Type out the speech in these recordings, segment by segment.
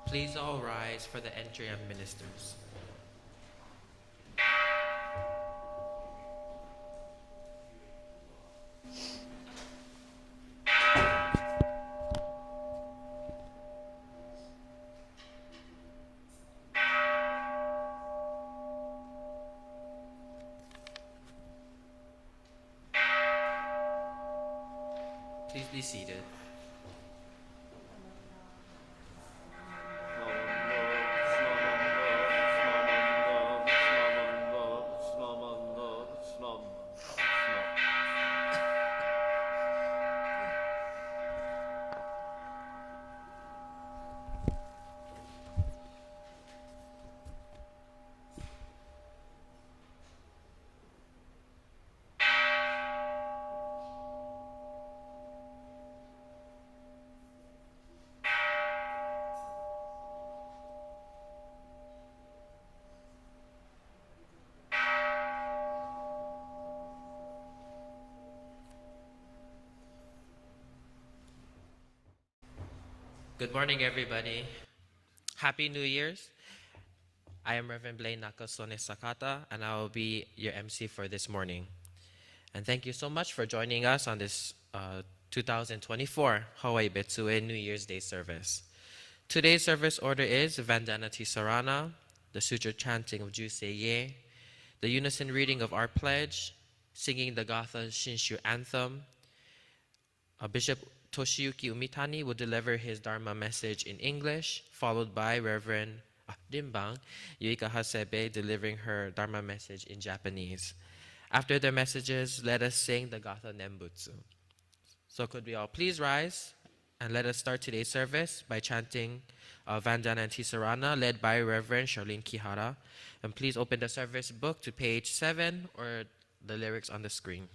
Please all rise for the entry of ministers. Please be seated. Good morning, everybody. Happy New Year's. I am Reverend Blayne Nakasone Sakata, and I will be your MC for this morning. And thank you so much for joining us on this 2024 Hawaii Betsuin New Year's Day service. Today's service order is Vandana Ti Sarana, the sutra chanting of Juseige, the unison reading of our pledge, singing the gatha Shinshu Anthem. Bishop Toshiyuki Umitani will deliver his Dharma message in English, followed by Reverend Rimban, Yuika Hasebe, delivering her Dharma message in Japanese. After their messages, let us sing the gatha Nembutsu. So could we all please rise and let us start today's service by chanting Vandana and Ti Sarana, led by Reverend Charlene Kihara. And please open the service book to page 7 or the lyrics on the screen.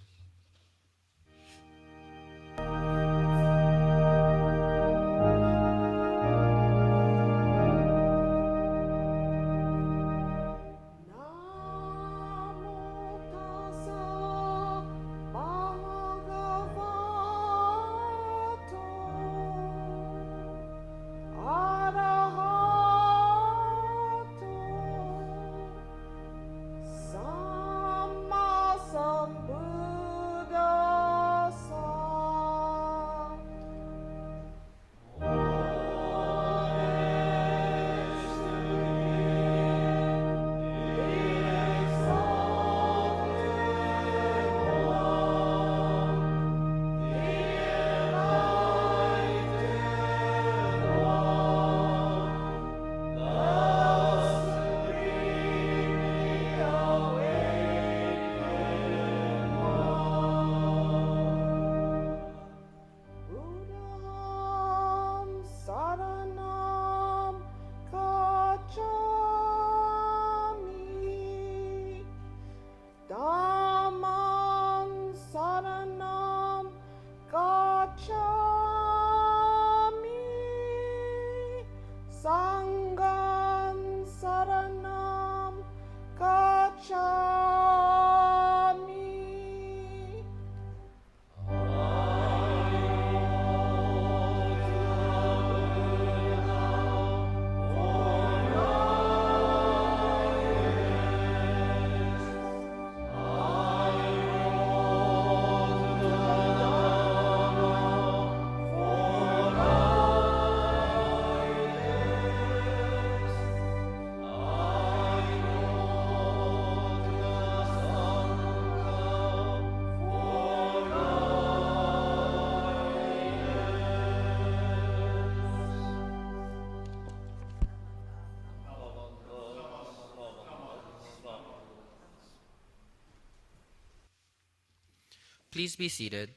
Please be seated.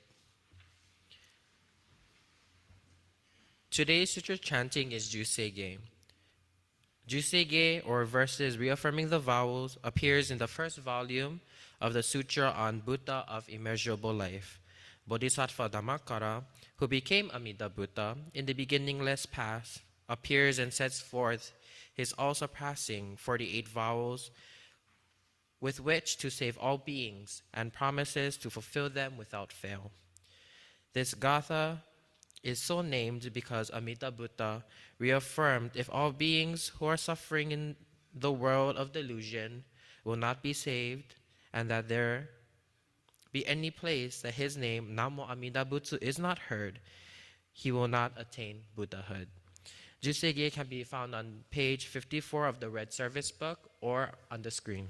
Today's sutra chanting is Juseige. Juseige, or verses reaffirming the vowels, appears in the first volume of the Sutra on Buddha of Immeasurable Life, Bodhisattva Dhammakara, who became Amida Buddha in the beginningless past, appears and sets forth his all-surpassing 48 vowels with which to save all beings and promises to fulfill them without fail. This gatha is so named because Amida Buddha reaffirmed if all beings who are suffering in the world of delusion will not be saved, and that there be any place that his name, Namo Amida Butsu, is not heard, he will not attain Buddhahood. Juseige can be found on page 54 of the Red Service Book or on the screen.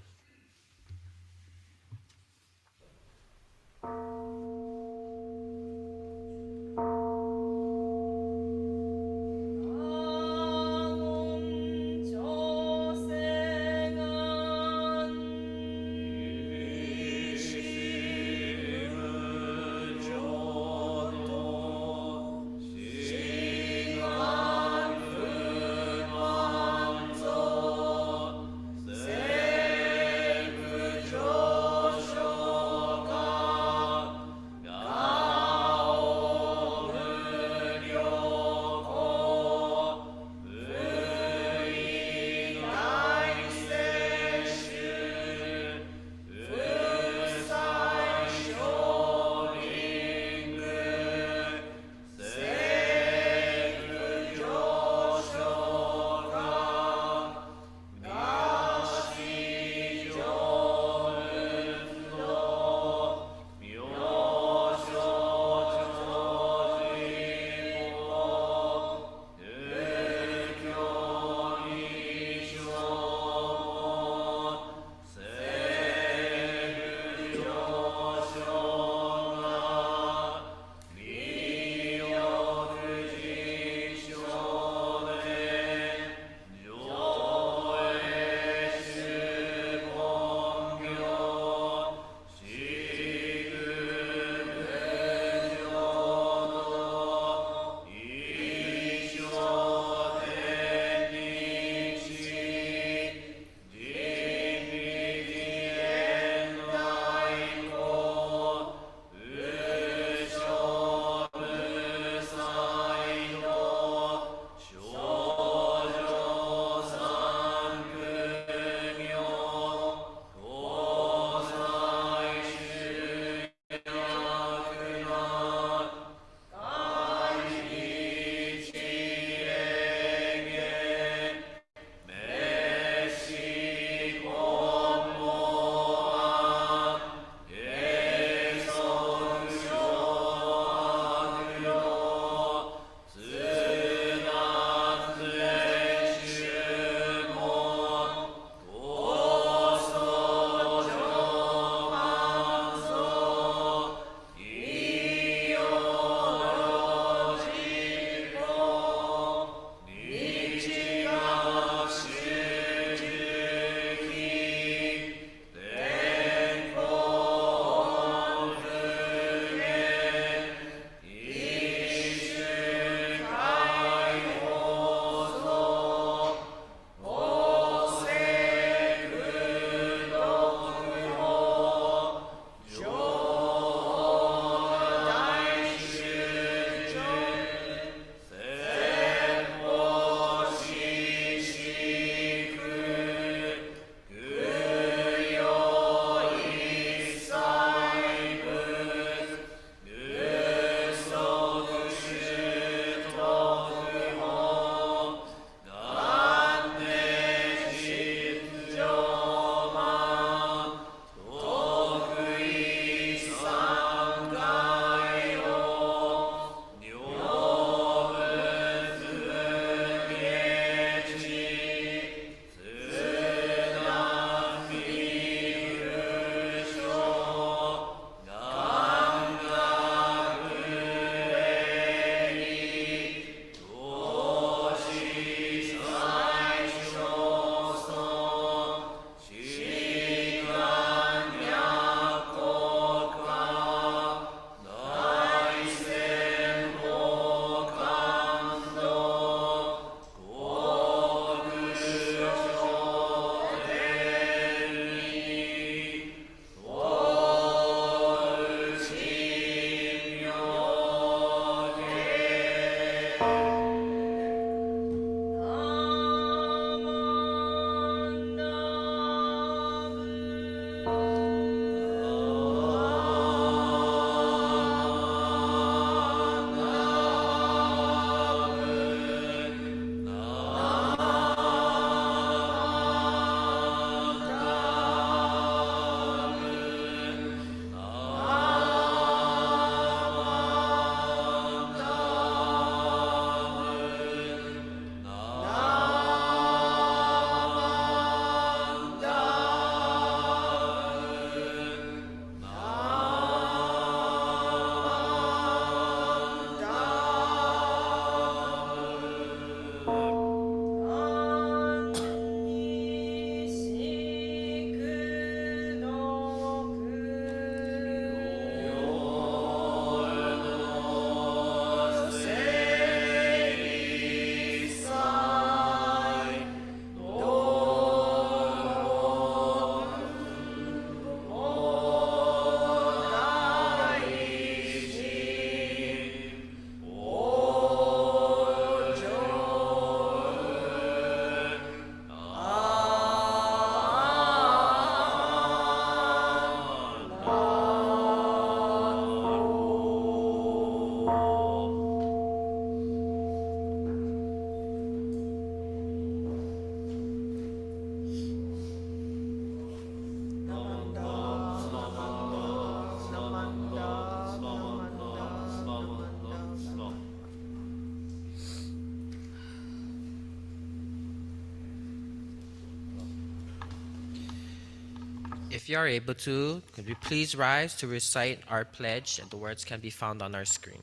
If you are able to, could we please rise to recite our pledge, and the words can be found on our screen.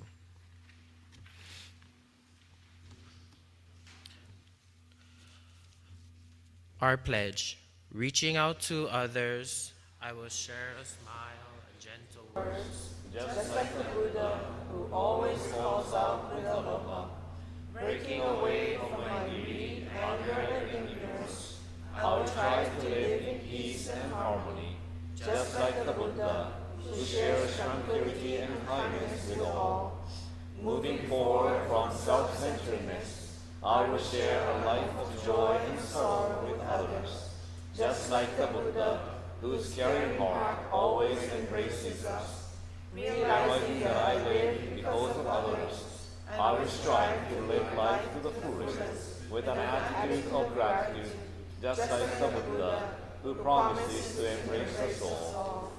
Our pledge. Reaching out to others, I will share a smile and gentle words. Just like the Buddha who always calls out with aloha, breaking away from my greed, anger, and ignorance, I will try to live in peace and harmony, just like the Buddha who shares tranquility and kindness with all. Moving forward from self-centeredness, I will share a life of joy and sorrow with others, just like the Buddha whose caring heart always embraces us. Realizing that I live because of others, I will strive to live life to the fullest with an attitude of gratitude, just like the Buddha who promises to embrace us all.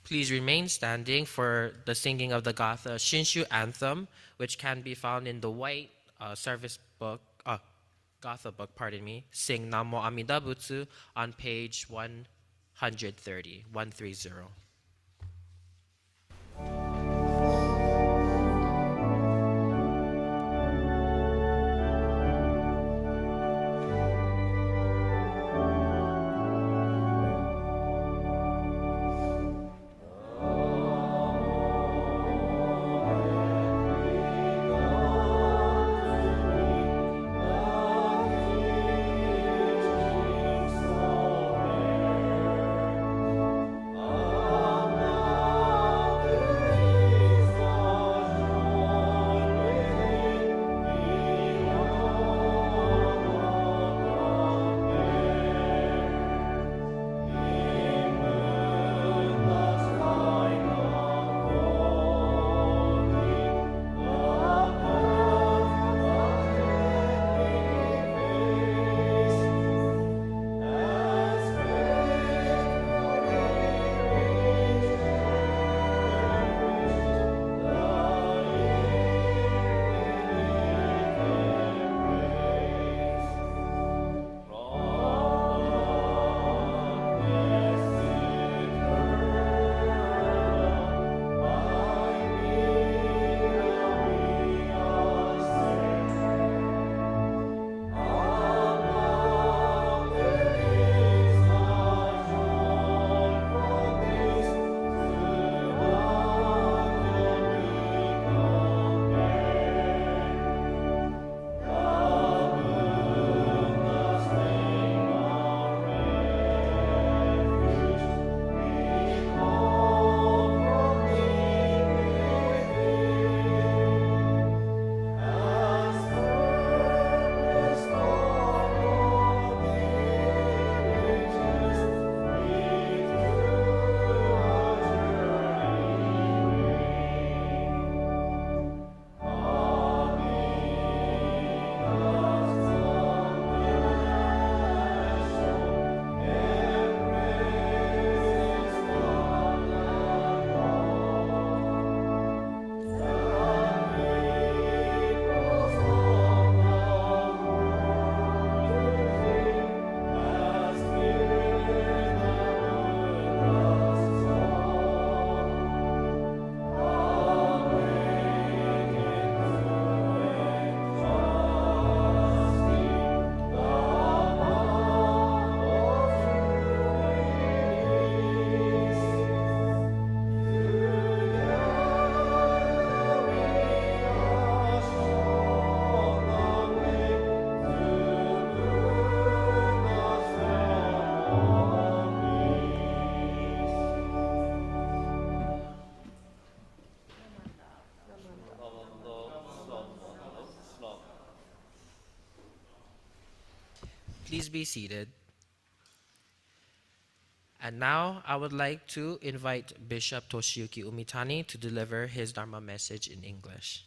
Please remain standing for the singing of the gatha Shinshu Anthem, which can be found in the white service book, gatha book, pardon me, Sing Namo Amida Butsu on page 130, 130. Please be seated. And now I would like to invite Bishop Toshiyuki Umitani to deliver his Dharma message in English.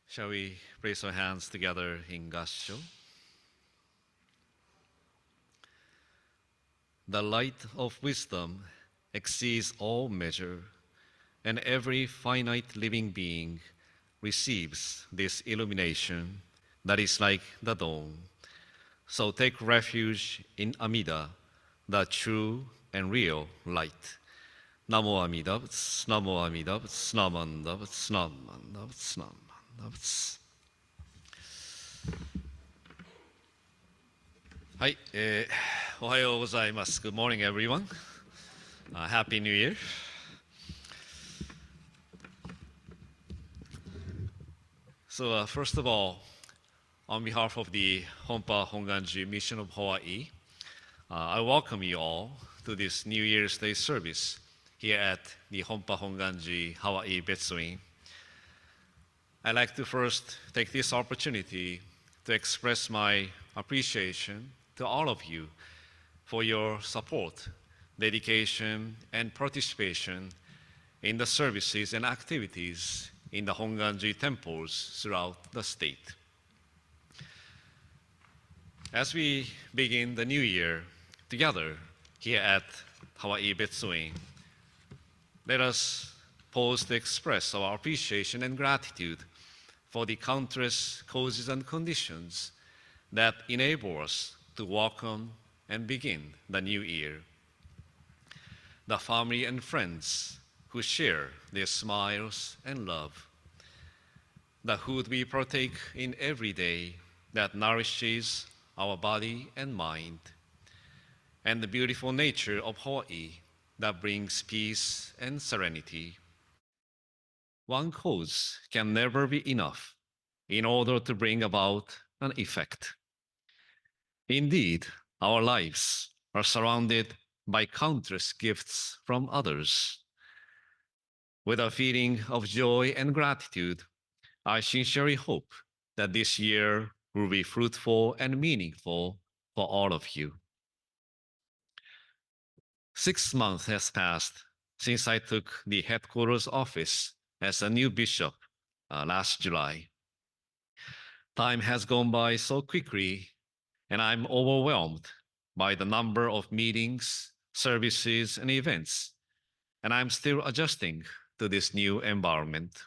Shall we raise our hands together in Gassho? The light of wisdom exceeds all measure, and every finite living being receives this illumination that is like the dawn. So take refuge in Amida, the true and real light. Namo Amida Butsu, Namo Amida Butsu, Namanda Butsu, Namanda Butsu, Namanda Butsu. はい、おはようございます。Good morning, everyone. Happy New Year. So, first of all, on behalf of the Honpa Hongwanji Mission of Hawaii, I welcome you all to this New Year's Day service here at the Honpa Hongwanji Hawaii Betsuin. I'd like to first take this opportunity to express my appreciation to all of you for your support, dedication, and participation in the services and activities in the Hongwanji temples throughout the state. As we begin the new year together here at Hawaii Betsuin, let us pause to express our appreciation and gratitude for the countless causes and conditions that enable us to welcome and begin the new year. The family and friends who share their smiles and love, the food we partake in every day that nourishes our body and mind, and the beautiful nature of Hawaii that brings peace and serenity. One cause can never be enough in order to bring about an effect. Indeed, our lives are surrounded by countless gifts from others. With a feeling of joy and gratitude, I sincerely hope that this year will be fruitful and meaningful for all of you. 6 months has passed since I took the headquarters office as a new bishop last July. Time has gone by so quickly, and I'm overwhelmed by the number of meetings, services, and events, and I'm still adjusting to this new environment.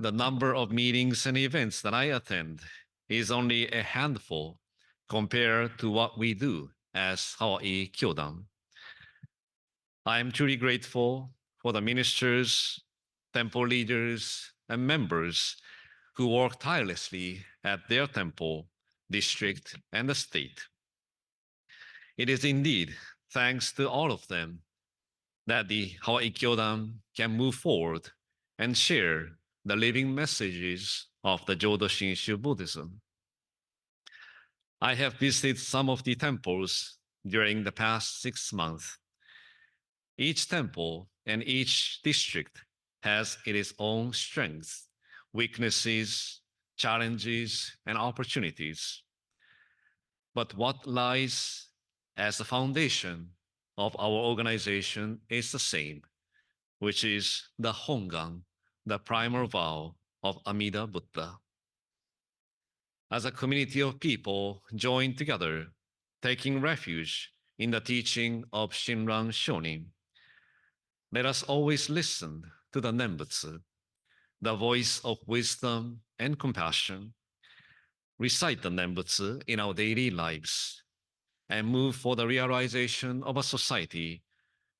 The number of meetings and events that I attend is only a handful compared to what we do as Hawaii Kyodan. I am truly grateful for the ministers, temple leaders, and members who work tirelessly at their temple, district, and the state. It is indeed thanks to all of them that the Hawaii Kyodan can move forward and share the living messages of the Jodo Shinshu Buddhism. I have visited some of the temples during the past 6 months. Each temple and each district has its own strengths, weaknesses, challenges, and opportunities. But what lies as the foundation of our organization is the same, which is the Hongan, the primal vow of Amida Buddha. As a community of people joined together, taking refuge in the teaching of Shinran Shonin, let us always listen to the Nembutsu, the voice of wisdom and compassion, recite the Nembutsu in our daily lives, and move for the realization of a society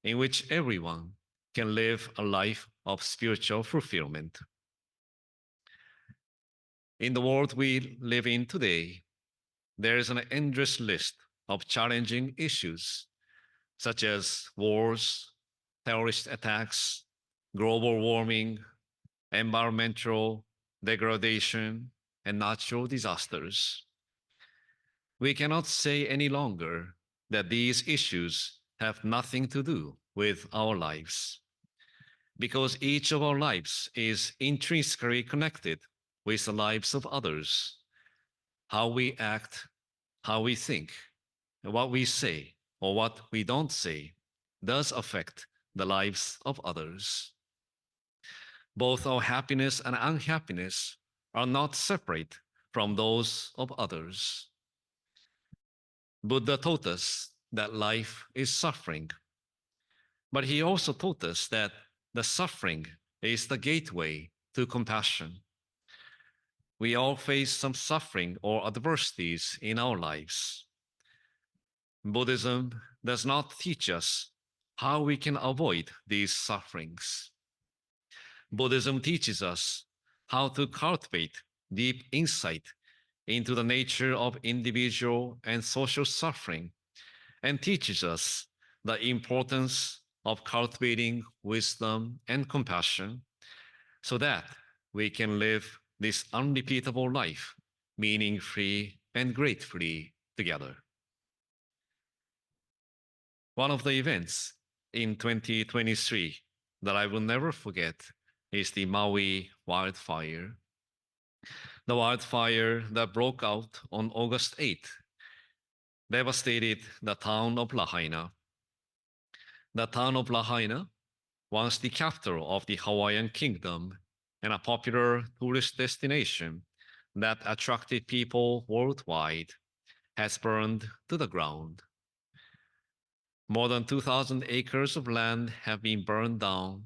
in which everyone can live a life of spiritual fulfillment. In the world we live in today, there is an endless list of challenging issues, such as wars, terrorist attacks, global warming, environmental degradation, and natural disasters. We cannot say any longer that these issues have nothing to do with our lives, because each of our lives is intrinsically connected with the lives of others. How we act, how we think, and what we say or what we don't say does affect the lives of others. Both our happiness and unhappiness are not separate from those of others. Buddha taught us that life is suffering, but he also taught us that the suffering is the gateway to compassion. We all face some suffering or adversities in our lives. Buddhism does not teach us how we can avoid these sufferings. Buddhism teaches us how to cultivate deep insight into the nature of individual and social suffering, and teaches us the importance of cultivating wisdom and compassion so that we can live this unrepeatable life meaning-free and gratefully together. One of the events in 2023 that I will never forget is the Maui wildfire. The wildfire that broke out on August 8th devastated the town of Lahaina. The town of Lahaina, once the capital of the Hawaiian kingdom and a popular tourist destination that attracted people worldwide, has burned to the ground. More than 2,000 acres of land have been burned down,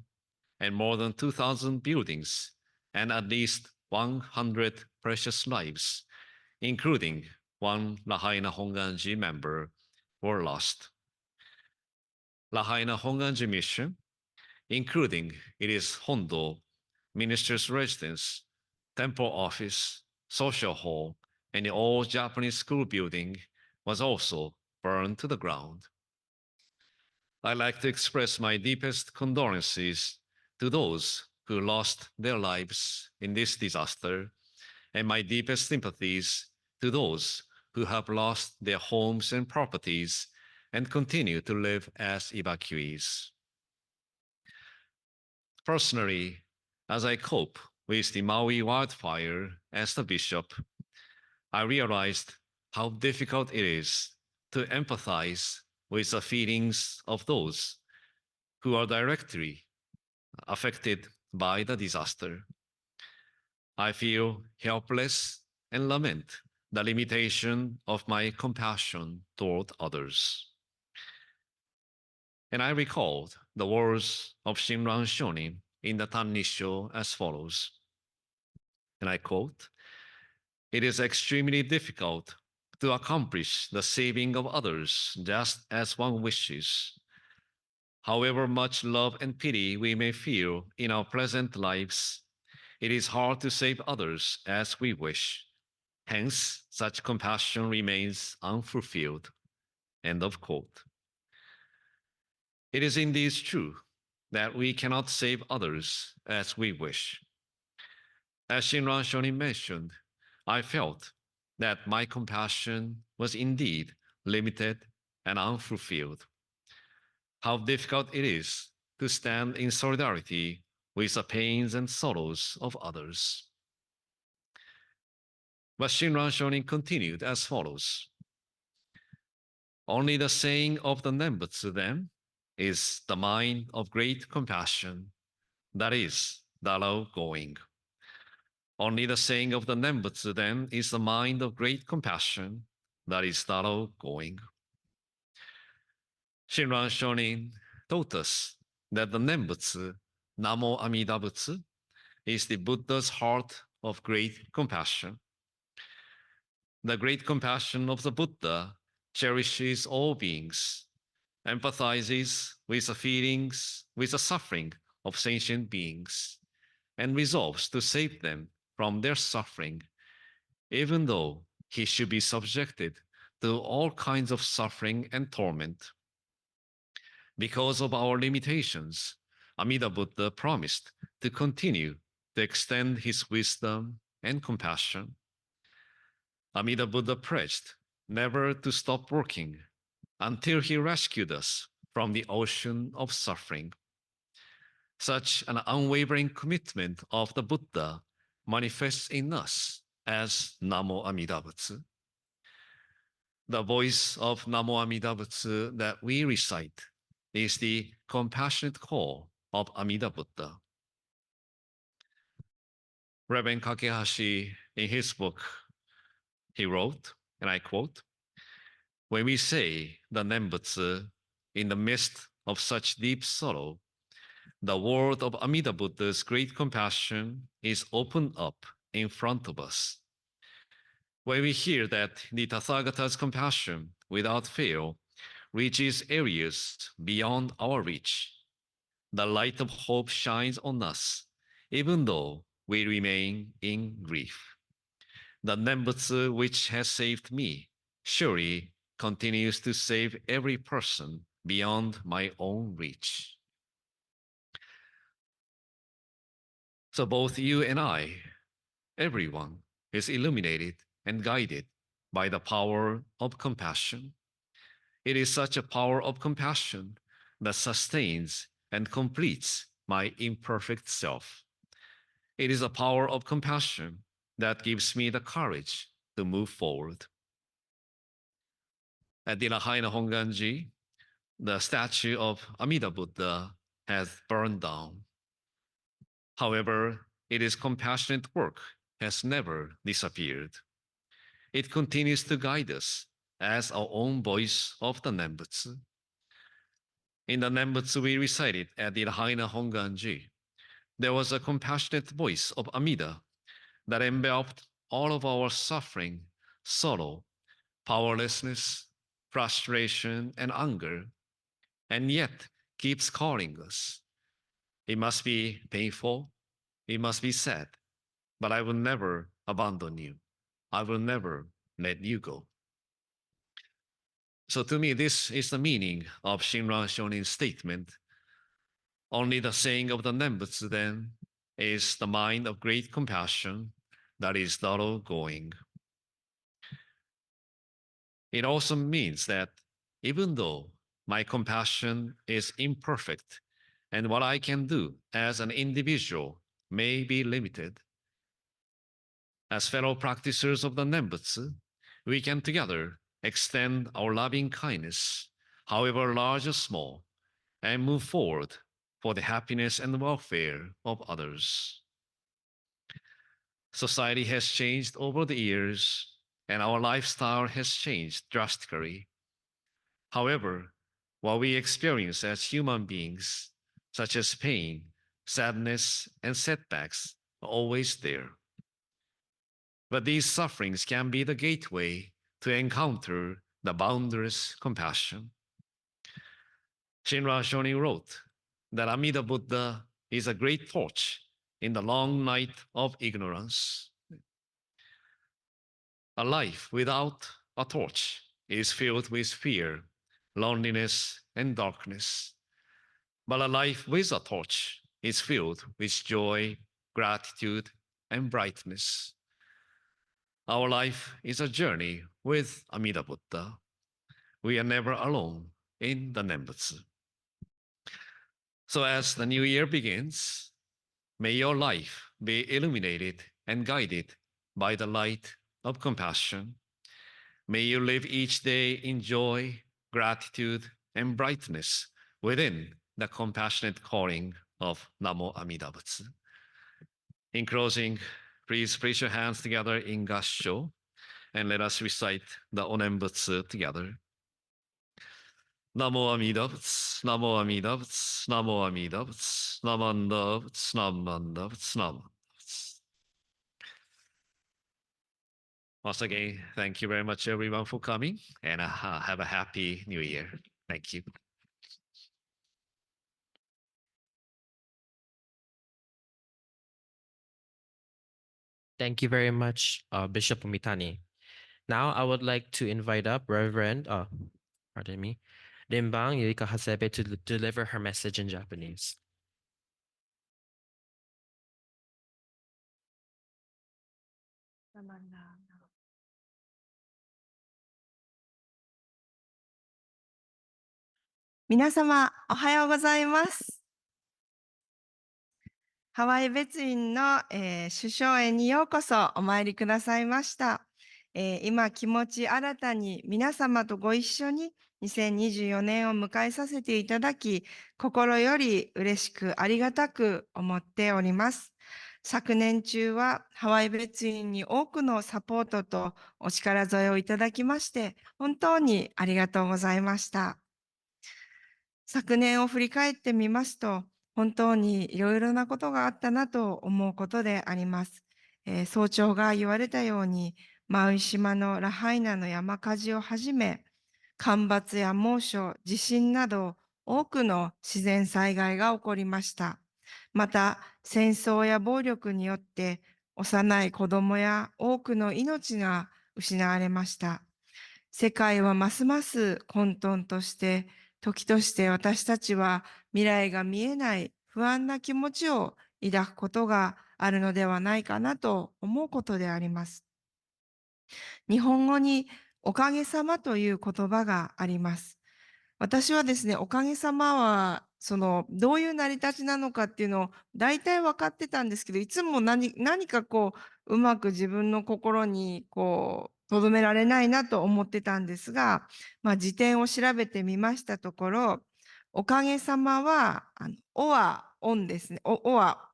and more than 2,000 buildings and at least 100 precious lives, including one Lahaina Hongwanji member, were lost. Lahaina Hongwanji Mission, including its Hondo, minister's residence, temple office, social hall, and the old Japanese school building, was also burned to the ground. I'd like to express my deepest condolences to those who lost their lives in this disaster, and my deepest sympathies to those who have lost their homes and properties and continue to live as evacuees. Personally, as I cope with the Maui wildfire as the bishop, I realized how difficult it is to empathize with the feelings of those who are directly affected by the disaster. I feel helpless and lament the limitation of my compassion toward others. And I recalled the words of Shinran Shonin in the Tannisho as follows, and I quote, "It is extremely difficult to accomplish the saving of others just as one wishes. However much love and pity we may feel in our present lives, it is hard to save others as we wish. Hence, such compassion remains unfulfilled." End of quote. It is indeed true that we cannot save others as we wish. As Shinran Shonin mentioned, I felt that my compassion was indeed limited and unfulfilled. How difficult it is to stand in solidarity with the pains and sorrows of others. But Shinran Shonin continued as follows. Only the saying of the Nembutsu then is the mind of great compassion, that is, Daro going. Only the saying of the Nembutsu then is the mind of great compassion, that is Daro going. Shinran Shonin taught us that the Nembutsu, Namo Amida Butsu, is the Buddha's heart of great compassion. The great compassion of the Buddha cherishes all beings, empathizes with the feelings, with the suffering of sentient beings, and resolves to save them from their suffering, even though he should be subjected to all kinds of suffering and torment. Because of our limitations, Amida Buddha promised to continue to extend his wisdom and compassion. Amida Buddha pledged never to stop working until he rescued us from the ocean of suffering. Such an unwavering commitment of the Buddha manifests in us as Namo Amida Butsu. The voice of Namo Amida Butsu that we recite is the compassionate call of Amida Buddha. Reverend Kakehashi, in his book, he wrote, and I quote, "When we say the Nembutsu in the midst of such deep sorrow, the world of Amida Buddha's great compassion is opened up in front of us. When we hear that the Tathagata's compassion without fail reaches areas beyond our reach, the light of hope shines on us, even though we remain in grief. The Nembutsu which has saved me surely continues to save every person beyond my own reach." So both you and I, everyone, is illuminated and guided by the power of compassion. It is such a power of compassion that sustains and completes my imperfect self. It is a power of compassion that gives me the courage to move forward. At the Lahaina Hongwanji, the statue of Amida Buddha has burned down. However, its compassionate work has never disappeared. It continues to guide us as our own voice of the Nembutsu. In the Nembutsu we recited at the Lahaina Hongwanji, there was a compassionate voice of Amida that enveloped all of our suffering, sorrow, powerlessness, frustration, and anger, and yet keeps calling us. It must be painful, it must be sad, but I will never abandon you. I will never let you go. So to me, this is the meaning of Shinran Shonin's statement. Only the saying of the Nembutsu then is the mind of great compassion that is thoroughgoing. It also means that even though my compassion is imperfect and what I can do as an individual may be limited, as fellow practitioners of the Nembutsu, we can together extend our loving kindness, however large or small, and move forward for the happiness and welfare of others. Society has changed over the years, and our lifestyle has changed drastically. However, what we experience as human beings, such as pain, sadness, and setbacks, are always there. But these sufferings can be the gateway to encounter the boundless compassion. Shinran Shonin wrote that Amida Buddha is a great torch in the long night of ignorance. A life without a torch is filled with fear, loneliness, and darkness. But a life with a torch is filled with joy, gratitude, and brightness. Our life is a journey with Amida Buddha. We are never alone in the Nembutsu. So as the new year begins, may your life be illuminated and guided by the light of compassion. May you live each day in joy, gratitude, and brightness within the compassionate calling of Namo Amida Butsu. In closing, please place your hands together in Gassho and let us recite the Onenbutsu together. Namo Amida Butsu, Namo Amida Butsu, Namo Amida Butsu, Namanda Butsu, Namanda Butsu, Namanda Butsu. Once again, thank you very much, everyone, for coming, and have a happy new year. Thank you. Thank you very much, Bishop Umitani. Now I would like to invite up Reverend, pardon me, Rimban Yuika Hasebe to deliver her message in Japanese. Minasama, おはようございます。ハワイ別院の、首相園にようこそお参りくださいました。今気持ち新たに皆様とご一緒に2024年を迎えさせていただき、心より嬉しくありがたく思っております。昨年中はハワイ別院に多くのサポートとお力添えをいただきまして、本当にありがとうございました。昨年を振り返ってみますと、本当にいろいろなことがあったなと思うことであります。総長が言われたように、マウイ島のラハイナの山火事をはじめ、干ばつや猛暑、地震など多くの自然災害が起こりました。また、戦争や暴力によって幼い子供や多くの命が失われました。世界はますます混沌として、時として私たちは未来が見えない不安な気持ちを抱くことがあるのではないかなと思うことであります。日本語におかげさまという言葉があります。私はですね、おかげさまは、どういう成り立ちなのかっていうのを大体分かってたんですけど、いつも何かうまく自分の心に留められないなと思ってたんですが、辞典を調べてみましたところ、おかげさまは、おはオンですね。おは、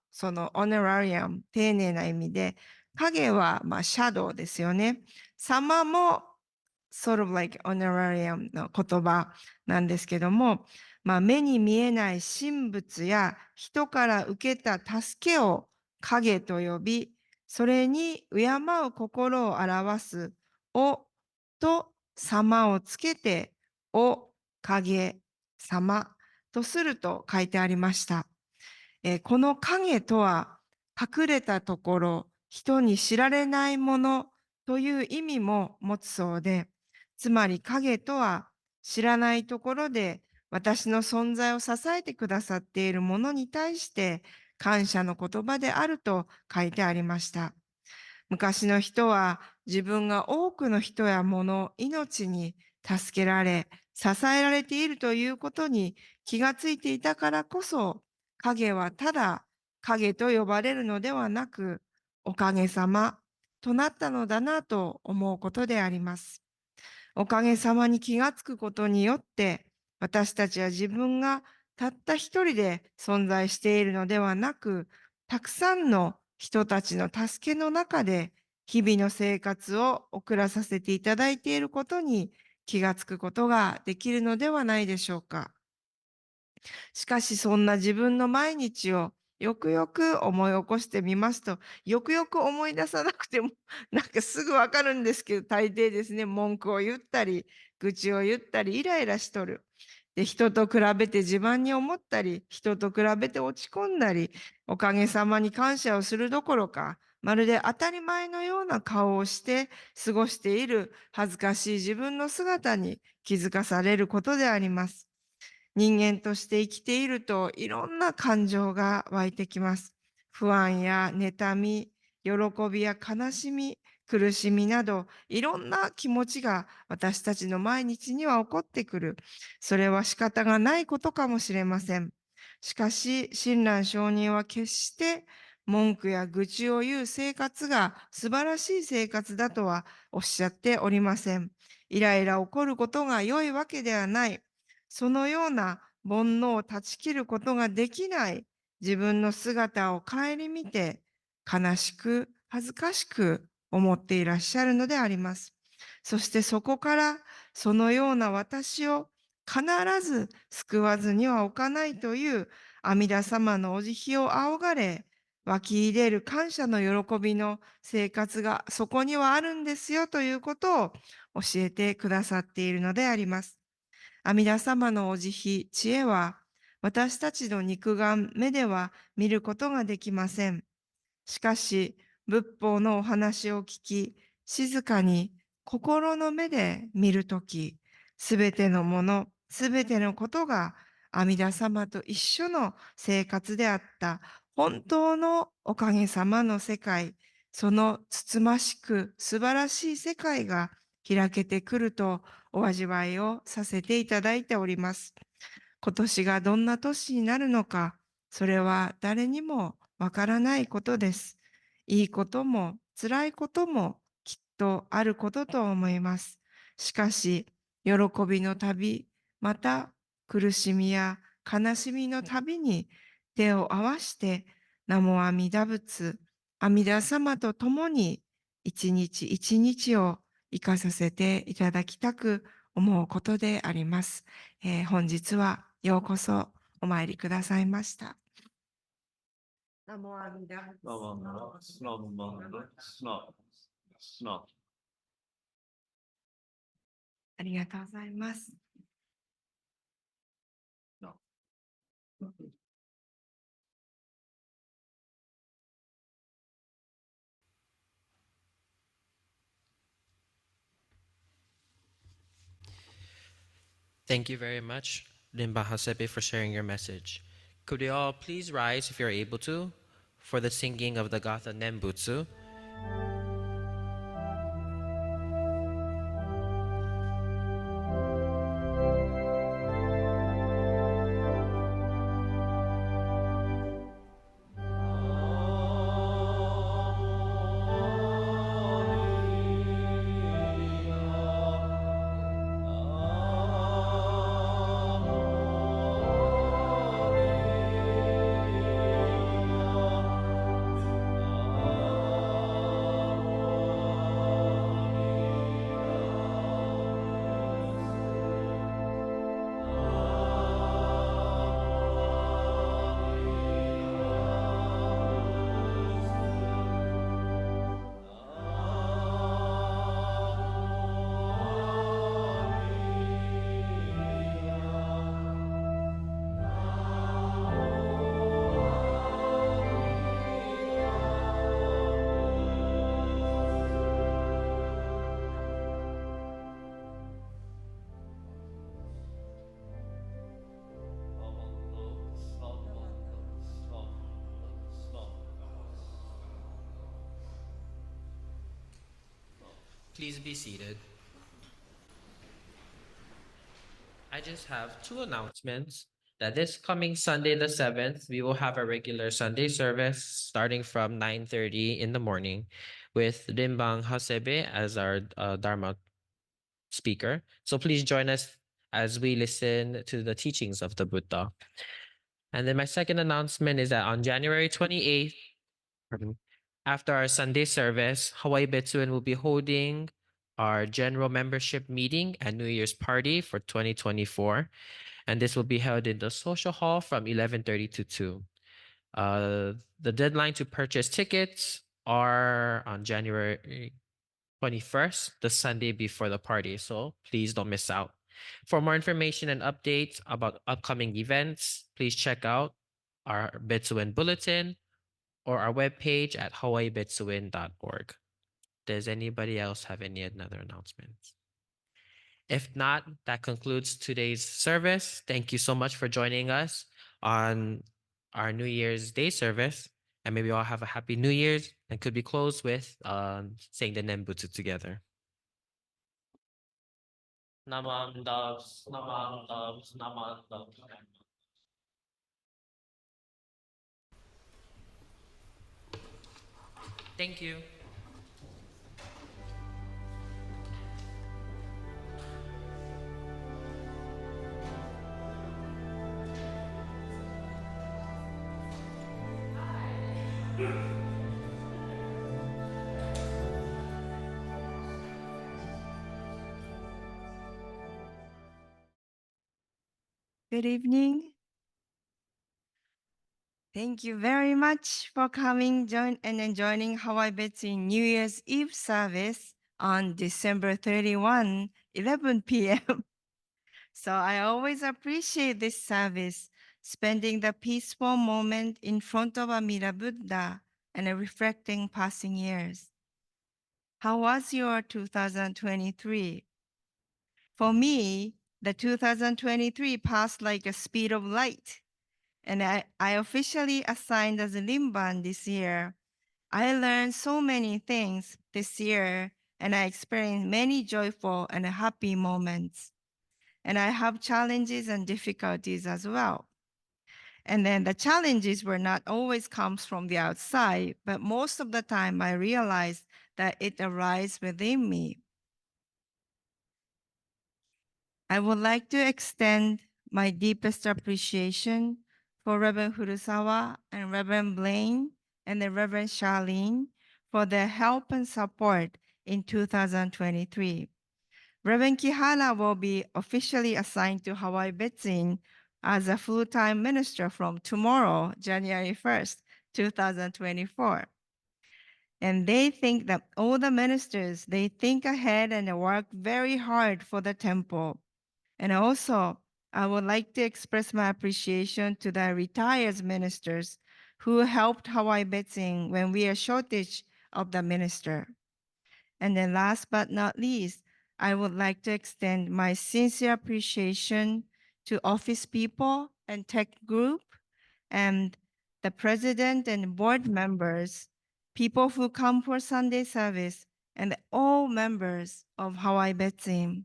オノラリアム、丁寧な意味で、影は、シャドウですよね。様も、sort of like honorarium の言葉なんですけども、目に見えない神仏や人から受けた助けを影と呼び、それに敬う心を表すおと様をつけて、お、影、様とすると書いてありました。この影とは、隠れたところ、人に知られないものという意味も持つそうで、つまり影とは、知らないところで私の存在を支えてくださっているものに対して感謝の言葉であると書いてありました。昔の人は自分が多くの人や物、命に助けられ、支えられているということに気がついていたからこそ、影はただ影と呼ばれるのではなく、おかげさまとなったのだなと思うことであります。おかげさまに気がつくことによって、私たちは自分がたった一人で存在しているのではなく、たくさんの人たちの助けの中で、日々の生活を送らさせていただいていることに気がつくことができるのではないでしょうか。しかしそんな自分の毎日をよくよく思い起こしてみますと、よくよく思い出さなくても、なんかすぐわかるんですけど、大抵ですね、文句を言ったり、愚痴を言ったり、イライラしとる。で、人と比べて自慢に思ったり、人と比べて落ち込んだり、おかげさまに感謝をするどころか、まるで当たり前のような顔をして過ごしている恥ずかしい自分の姿に気づかされることであります。人間として生きているといろんな感情が湧いてきます。不安や妬み、喜びや悲しみ、苦しみなどいろんな気持ちが私たちの毎日には起こってくる。それは仕方がないことかもしれません。しかし、親鸞上人は決して文句や愚痴を言う生活が素晴らしい生活だとはおっしゃっておりません。イライラ起こることが良いわけではない。そのような煩悩を断ち切ることができない自分の姿を顧みて悲しく恥ずかしく思っていらっしゃるのであります。そしてそこからそのような私を必ず救わずには置かないという阿弥陀様のお慈悲を仰がれ、湧き入れる感謝の喜びの生活がそこにはあるんですよということを教えてくださっているのであります。阿弥陀様のお慈悲、知恵は、私たちの肉眼、目では見ることができません。しかし、仏法のお話を聞き、静かに心の目で見るとき、すべてのもの、すべてのことが阿弥陀様と一緒の生活であった本当のおかげさまの世界、そのつつましく素晴らしい世界が開けてくるとお味わいをさせていただいております。今年がどんな年になるのか、それは誰にもわからないことです。いいことも辛いこともきっとあることと思います。しかし、喜びの旅、また苦しみや悲しみの旅に手を合わして、ナモ阿弥陀仏、阿弥陀様と共に一日一日を生かさせていただきたく思うことであります。本日はようこそお参りくださいました。ナモ阿弥陀仏。ありがとうございます。Thank you very much, Rimban Hasebe, for sharing your message. Could we all please rise, if you're able to, for the singing of the gatha Nembutsu? Please be seated. I just have two announcements. That this coming Sunday the 7th, we will have a regular Sunday service starting from 9:30 in the morning with Rimban Hasebe as our Dharma speaker. So please join us as we listen to the teachings of the Buddha. And then my second announcement is that on January 28th, after our Sunday service, Hawaii Betsuin will be holding our general membership meeting and New Year's party for 2024. And this will be held in the social hall from 11:30 to 2. The deadline to purchase tickets are on January 21st, the Sunday before the party. So please don't miss out. For more information and updates about upcoming events, please check out our Betsuin Bulletin or our webpage at hawaiibetsuin.org. Does anybody else have any other announcements? If not, that concludes today's service. Thank you so much for joining us on our New Year's Day service. And maybe all have a happy New Year's and could be closed with saying the Nembutsu together. Namam Dubs, Namam Dubs, Namam Dubs. Thank you. Good evening. Thank you very much for coming and joining Hawaii Betsuin New Year's Eve service on December 31, 11 p.m. So I always appreciate this service, spending the peaceful moment in front of Amida Buddha and reflecting passing years. How was your 2023? For me, the 2023 passed like a speed of light. And I officially assigned as a Rimban this year. I learned so many things this year, and I experienced many joyful and happy moments. And I have challenges and difficulties as well. And then the challenges were not always comes from the outside, but most of the time I realized that it arises within me. I would like to extend my deepest appreciation for Reverend Furusawa and Reverend Blayne and the Reverend Charlene for their help and support in 2023. Reverend Kihara will be officially assigned to Hawaii Betsuin as a full-time minister from tomorrow, January 1st, 2024. And they think that all the ministers, they think ahead and work very hard for the temple. And also, I would like to express my appreciation to the retired ministers who helped Hawaii Betsuin when we are shortage of the minister. And then last but not least, I would like to extend my sincere appreciation to office people and tech group and the president and board members, people who come for Sunday service, and all members of Hawaii Betsuin.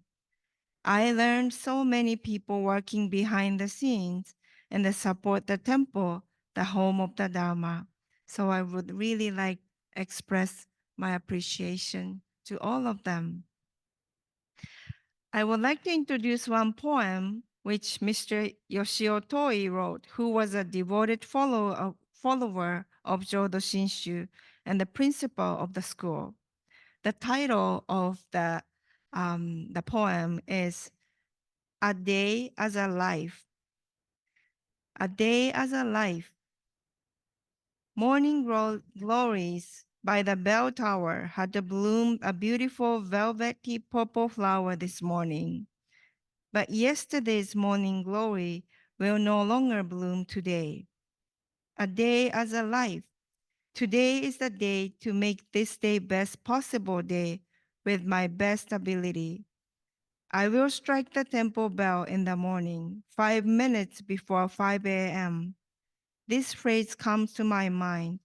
I learned so many people working behind the scenes and they support the temple, the home of the Dharma. So I would really like to express my appreciation to all of them. I would like to introduce one poem which Mr. Yoshio Toi wrote, who was a devoted follower of Jodo Shinshu and the principal of the school. The title of the poem is A Day as a Life. A day as a life. Morning glories by the bell tower had bloomed a beautiful velvety purple flower this morning. But yesterday's morning glory will no longer bloom today. A day as a life. Today is the day to make this day best possible day with my best ability. I will strike the temple bell in the morning, 5 minutes before 5 a.m. This phrase comes to my mind,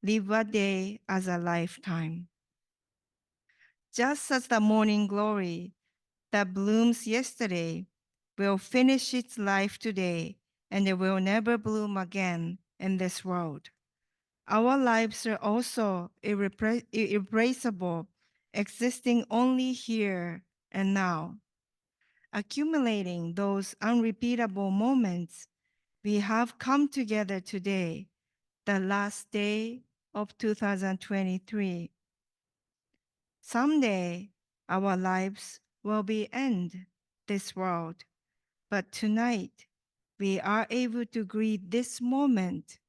live a day as a lifetime. Just as the morning glory that blooms yesterday will finish its life today and it will never bloom again in this world. Our lives are also irreplaceable, existing only here and now. Accumulating those unrepeatable moments, we have come together today, the last day of 2023. Someday, our lives will be end this world, but tonight, we are able to greet this moment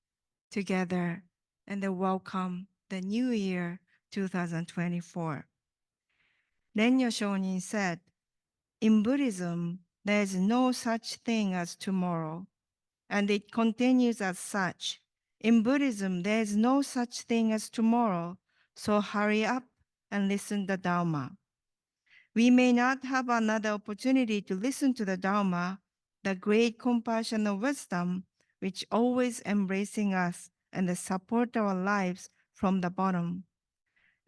together and welcome the new year 2024. Renya Shonin said, in Buddhism, there is no such thing as tomorrow, and it continues as such. In Buddhism, there is no such thing as tomorrow, so hurry up and listen to the Dharma. We may not have another opportunity to listen to the Dharma, the great compassion of wisdom, which always embracing us and support our lives from the bottom.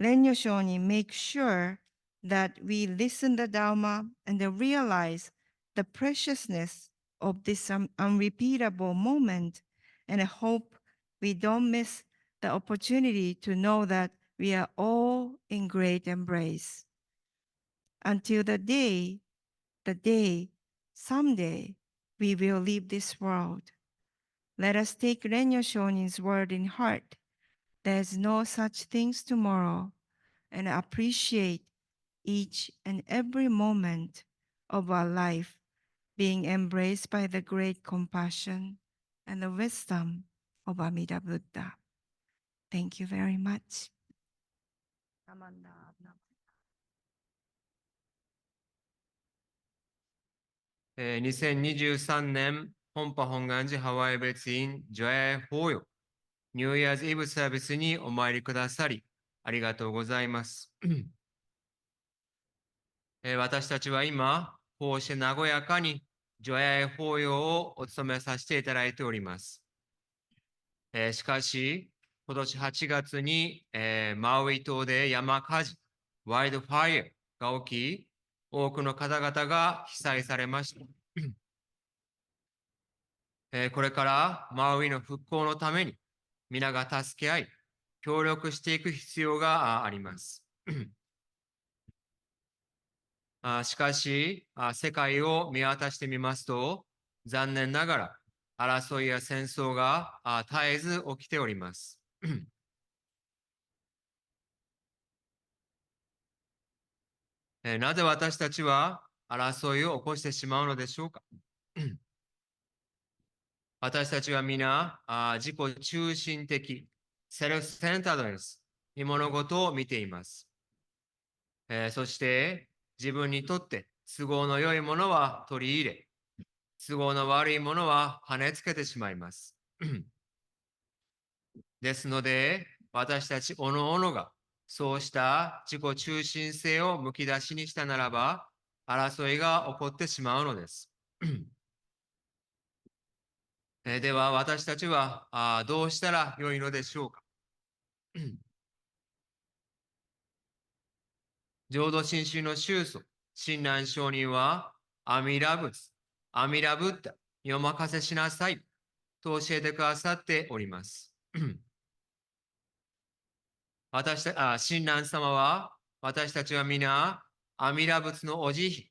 Renya Shonin makes sure that we listen to the Dharma and realize the preciousness of this unrepeatable moment, and I hope we don't miss the opportunity to know that we are all in great embrace. Until the day, someday, we will leave this world. Let us take Renya Shonin's word in heart. There's no such things tomorrow, and appreciate each and every moment of our life being embraced by the great compassion and the wisdom of Amida Buddha. Thank you very much. Amanda. 2023年、本波本願寺ハワイ別院除夜法要、ニューイヤーズイブサービスにお参りくださり、ありがとうございます。私たちは今、こうして和やかに除夜法要をお務めさせていただいております。しかし、今年8月に、マウイ島で山火事、ワイドファイアが起き、多くの方々が被災されました。これからマウイの復興のために皆が助け合い、協力していく必要があります。しかし、世界を見渡してみますと、残念ながら争いや戦争が絶えず起きております。なぜ私たちは争いを起こしてしまうのでしょうか。私たちは皆、自己中心的、セルフセンタードネスに物事を見ています。そして、自分にとって都合の良いものは取り入れ、都合の悪いものは跳ねつけてしまいます。ですので、私たちおのおのがそうした自己中心性をむき出しにしたならば、争いが起こってしまうのです。では、私たちはどうしたら良いのでしょうか。浄土真宗の宗祖、親鸞上人は、阿弥陀仏、阿弥陀ブッダにお任せしなさいと教えてくださっております。親鸞様は、私たちは皆、阿弥陀仏のお慈悲、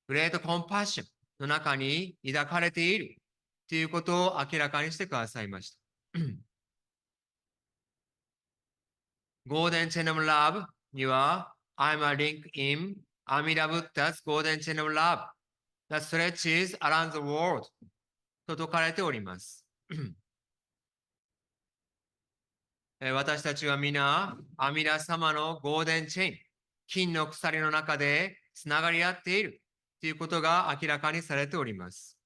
グレートコンパッションの中に抱かれているということを明らかにしてくださいました。Golden Chain of Love には、I'm a link in 阿弥陀ブッダ 's Golden Chain of Love that stretches around the world と説かれております。私たちは皆、阿弥陀様のゴールデンチェーン、金の鎖の中でつながり合っているということが明らかにされております。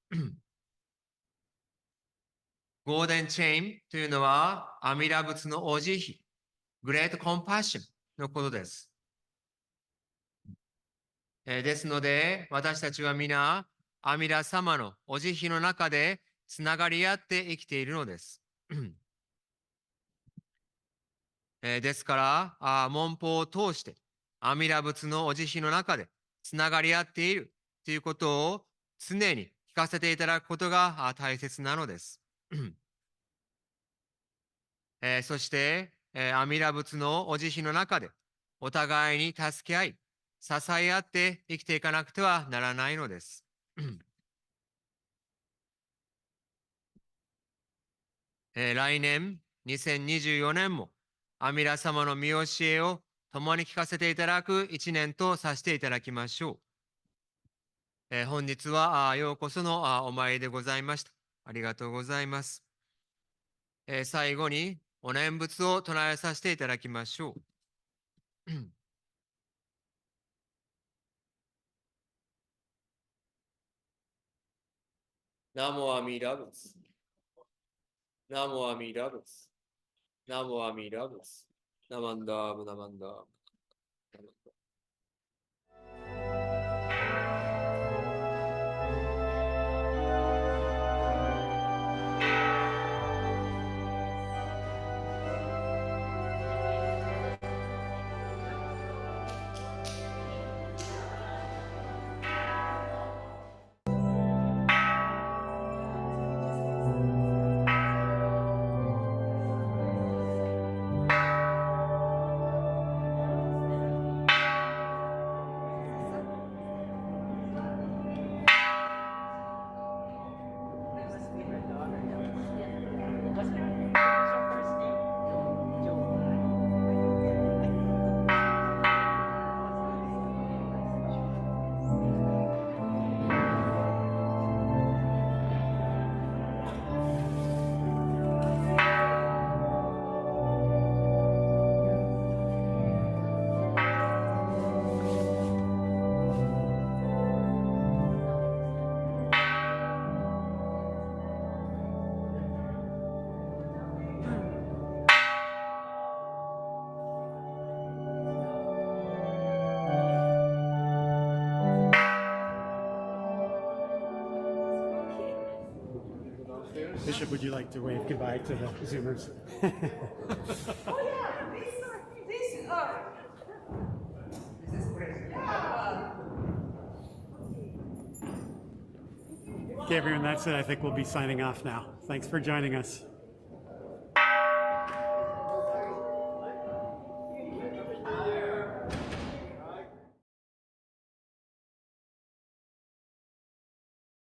ゴールデンチェーンというのは、阿弥陀仏のお慈悲、グレートコンパッションのことです。ですので、私たちは皆、阿弥陀様のお慈悲の中でつながり合って生きているのです。ですから、文法を通して、阿弥陀仏のお慈悲の中でつながり合っているということを常に聞かせていただくことが大切なのです。そして、阿弥陀仏のお慈悲の中でお互いに助け合い、支え合って生きていかなくてはならないのです。来年2024年も阿弥陀様の見教えを共に聞かせていただく一年とさせていただきましょう。本日はようこそのお参りでございました。ありがとうございます。最後にお念仏を唱えさせていただきましょう。ナモアミダ仏。ナモアミダ仏。ナモアミダ仏。ナマンダームナマンダーム。Bishop, would you like to wave goodbye to the Zoomers? Oh yeah, these are. Yeah. Okay, everyone, that's it. I think we'll be signing off now. Thanks for joining us.